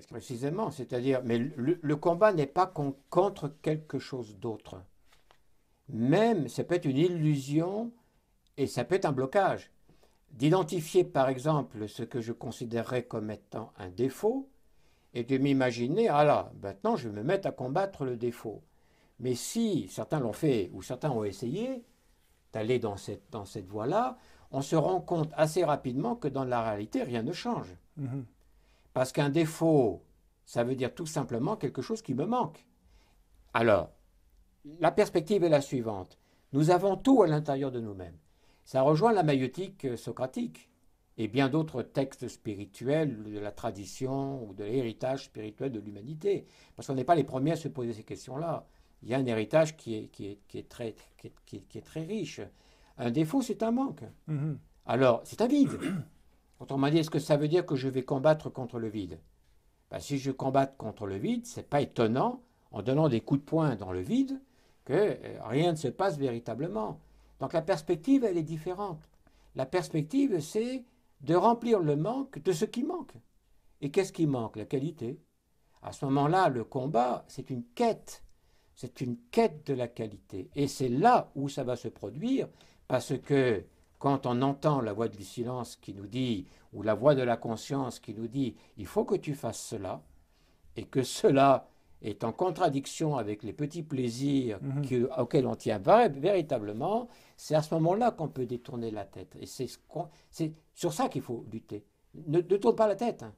Précisément, c'est-à-dire, mais le combat n'est pas contre quelque chose d'autre. Même, ça peut être une illusion et ça peut être un blocage. D'identifier, par exemple, ce que je considérerais comme étant un défaut et de m'imaginer, ah là, maintenant je vais me mettre à combattre le défaut. Mais si certains l'ont fait ou certains ont essayé d'aller dans cette voie-là, on se rend compte assez rapidement que dans la réalité, rien ne change. Mhm. Parce qu'un défaut, ça veut dire tout simplement quelque chose qui me manque. Alors, la perspective est la suivante. Nous avons tout à l'intérieur de nous-mêmes. Ça rejoint la maïeutique socratique et bien d'autres textes spirituels de la tradition ou de l'héritage spirituel de l'humanité. Parce qu'on n'est pas les premiers à se poser ces questions-là. Il y a un héritage qui est très riche. Un défaut, c'est un manque. Mhm. Alors, c'est un vide. Quand on m'a dit, est-ce que ça veut dire que je vais combattre contre le vide? Ben, si je combats contre le vide, c'est pas étonnant, en donnant des coups de poing dans le vide, que rien ne se passe véritablement. Donc la perspective, elle est différente. La perspective, c'est de remplir le manque de ce qui manque. Et qu'est-ce qui manque? La qualité. À ce moment-là, le combat, c'est une quête. C'est une quête de la qualité. Et c'est là où ça va se produire, parce que quand on entend la voix du silence qui nous dit, ou la voix de la conscience qui nous dit, il faut que tu fasses cela, et que cela est en contradiction avec les petits plaisirs Mhm. auxquels on tient véritablement, c'est à ce moment-là qu'on peut détourner la tête. Et c'est sur ça qu'il faut lutter. Ne tourne pas la tête, hein.